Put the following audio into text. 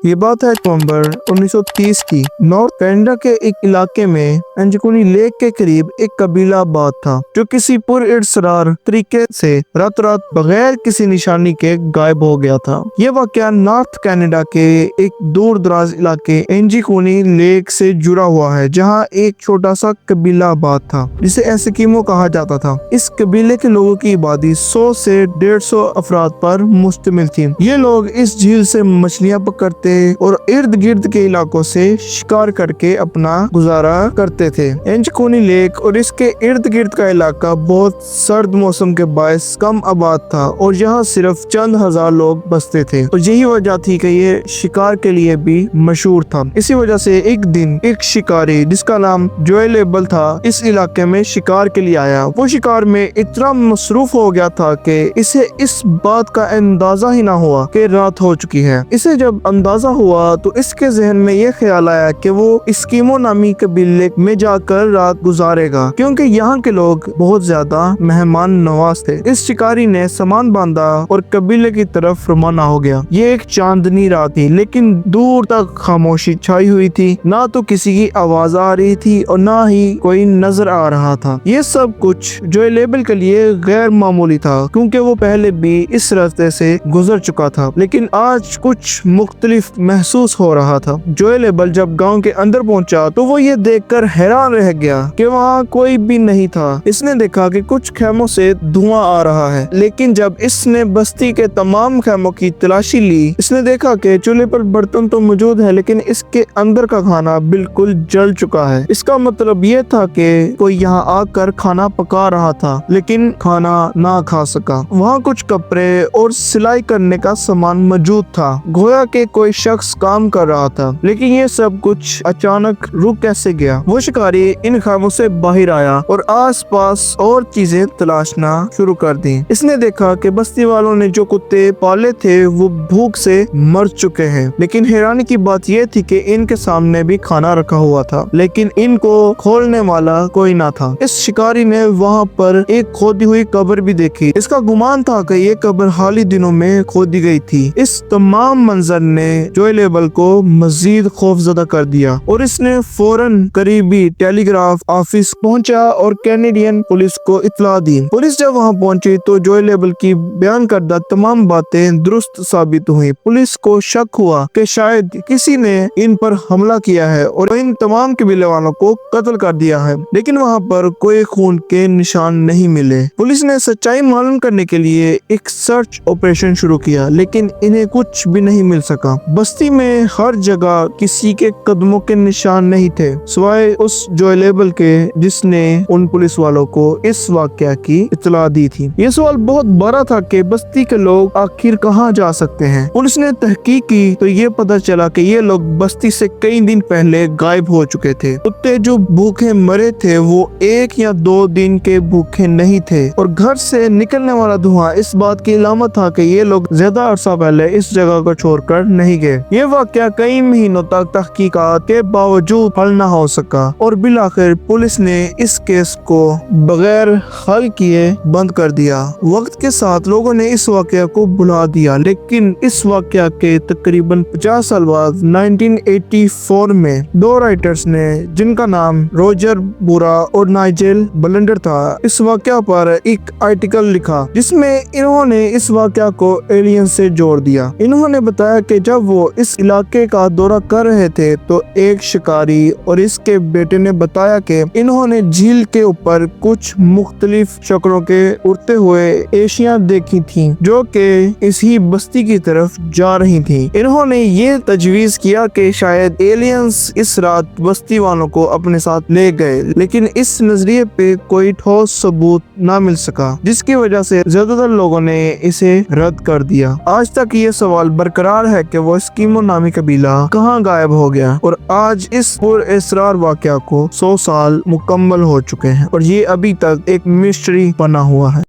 ये बात है नवंबर 1930 की। नॉर्थ कनाडा के एक इलाके में एंजकोनी लेक के करीब एक कबीला आबाद था जो किसी पुरअसरार तरीके से रात रात बगैर किसी निशानी के गायब हो गया था। ये वाकया नॉर्थ कनाडा के एक दूर दराज इलाके एंजकोनी लेक से जुड़ा हुआ है, जहाँ एक छोटा सा कबीला आबाद था जिसे एस्किमो कहा जाता था। इस कबीले के लोगों की आबादी 100 से 150 अफराद पर मुश्तमिल थी। ये लोग इस झील से मछलियां पकड़ते और इर्द गिर्द के इलाकों से शिकार करके अपना गुजारा करते थे। एंजकोनी लेक और इसके इर्द गिर्द का इलाका बहुत सर्द मौसम के बायस कम आबाद था और यहाँ सिर्फ चंद हजार लोग बसते थे, और यही वजह थी कि ये शिकार के लिए भी मशहूर था। इसी वजह से एक दिन एक शिकारी जिसका नाम जोएल एबल था इस इलाके में शिकार के लिए आया। वो शिकार में इतना मसरूफ हो गया था कि इसे इस बात का अंदाजा ही ना हुआ कि रात हो चुकी है। इसे जब अंदाजा हुआ तो इसके जहन में ये ख्याल आया कि वो एस्किमो नामी कबीले में जाकर रात गुजारेगा, क्योंकि यहाँ के लोग बहुत ज्यादा मेहमान नवाज थे। इस शिकारी ने सामान बांधा और कबीले की तरफ रवाना हो गया। ये एक चांदनी रात थी, लेकिन दूर तक खामोशी छाई हुई थी। ना तो किसी की आवाज आ रही थी और ना ही कोई नजर आ रहा था। ये सब कुछ जोएल एबल के लिए गैर मामूली था, क्योंकि वो पहले भी इस रास्ते से गुजर चुका था, लेकिन आज कुछ मुख्तलिफ महसूस हो रहा था। जोएल एबल जब गांव के अंदर पहुंचा तो वो ये देखकर हैरान रह गया कि वहाँ कोई भी नहीं था। इसने देखा कि कुछ खेमों से धुआं आ रहा है, लेकिन जब इसने बस्ती के तमाम खेमों की तलाशी ली, इसने देखा कि चूल्हे पर बर्तन तो मौजूद है, लेकिन इसके अंदर का खाना बिल्कुल जल चुका है। इसका मतलब ये था कि कोई यहाँ आकर खाना पका रहा था, लेकिन खाना ना खा सका। वहाँ कुछ कपड़े और सिलाई करने का सामान मौजूद था, गोया के कोई शख्स काम कर रहा था, लेकिन ये सब कुछ अचानक रुक कैसे गया। वो शिकारी इन खामों से बाहर आया और आसपास और चीजें तलाशना शुरू कर दी। इसने देखा कि बस्ती वालों ने जो कुत्ते पाले थे वो भूख से मर चुके हैं, लेकिन हैरानी की बात ये थी कि इनके सामने भी खाना रखा हुआ था, लेकिन इनको खोलने वाला कोई ना था। इस शिकारी ने वहाँ पर एक खोदी हुई कब्र भी देखी। इसका गुमान था कि ये कब्र हाल ही दिनों में खोदी गई थी। इस तमाम मंजर ने जोएल एबल को मजीद खौफजदा कर दिया और इसने फौरन करीबी टेलीग्राफ ऑफिस पहुंचा और कैनेडियन पुलिस को इत्तला दी। पुलिस जब वहां पहुंची तो जोएल एबल की बयान करदा तमाम बातें दुरुस्त साबित हुई। पुलिस को शक हुआ कि शायद किसी ने इन पर हमला किया है और इन तमाम कबीले वालों को कत्ल कर दिया है, लेकिन वहां पर कोई खून के निशान नहीं मिले। पुलिस ने सच्चाई मालूम करने के लिए एक सर्च ऑपरेशन शुरू किया, लेकिन इन्हें कुछ भी नहीं मिल सका। बस्ती में हर जगह किसी के कदमों के निशान नहीं थे, सिवाय उस जोएल एबल के जिसने उन पुलिस वालों को इस वाकया की इत्तला दी थी। ये सवाल बहुत बड़ा था कि बस्ती के लोग आखिर कहाँ जा सकते हैं। पुलिस ने तहकीक की तो ये पता चला कि ये लोग बस्ती से कई दिन पहले गायब हो चुके थे। कुत्ते जो भूखे मरे थे वो 1 या 2 दिन के भूखे नहीं थे, और घर से निकलने वाला धुआं इस बात की अलामत था कि ये लोग ज्यादा अरसा पहले इस जगह को छोड़कर नहीं गए। ये वाकया कई महीनों तक तहकीकात के बावजूद हल न हो सका और बिलाखिर पुलिस ने इस केस को बगैर हल किए बंद कर दिया। वक्त के साथ लोगों ने इस वाकया को भुला दिया, लेकिन इस वाकया के तकरीबन 50 साल बाद 1984 में 2 राइटर्स ने, जिनका नाम रोजर बुरा और नाइजेल बलंडर था, इस वाकया पर एक आर्टिकल लिखा जिसमें इन्होंने इस वाकया को एलियन से जोड़ दिया। इन्होंने बताया कि जब वो इस इलाके का दौरा कर रहे थे तो एक शिकारी और इसके बेटे ने बताया कि इन्होंने झील के ऊपर कुछ मुख्तलिफ शक्लों के उड़ते हुए एशिया देखी थी जो कि इसी बस्ती की तरफ जा रही थी। इन्होंने ये तजवीज किया कि शायद एलियंस इस रात बस्ती वालों को अपने साथ ले गए, लेकिन इस नजरिए पे कोई ठोस सबूत ना मिल सका, जिसकी वजह से ज्यादातर लोगों ने इसे रद्द कर दिया। आज तक ये सवाल बरकरार है कि वो एस्किमो नामी कबीला कहाँ गायब हो गया, और आज इस पुरअसरार वाकया को 100 साल मुकम्मल हो चुके हैं और ये अभी तक एक मिस्ट्री बना हुआ है।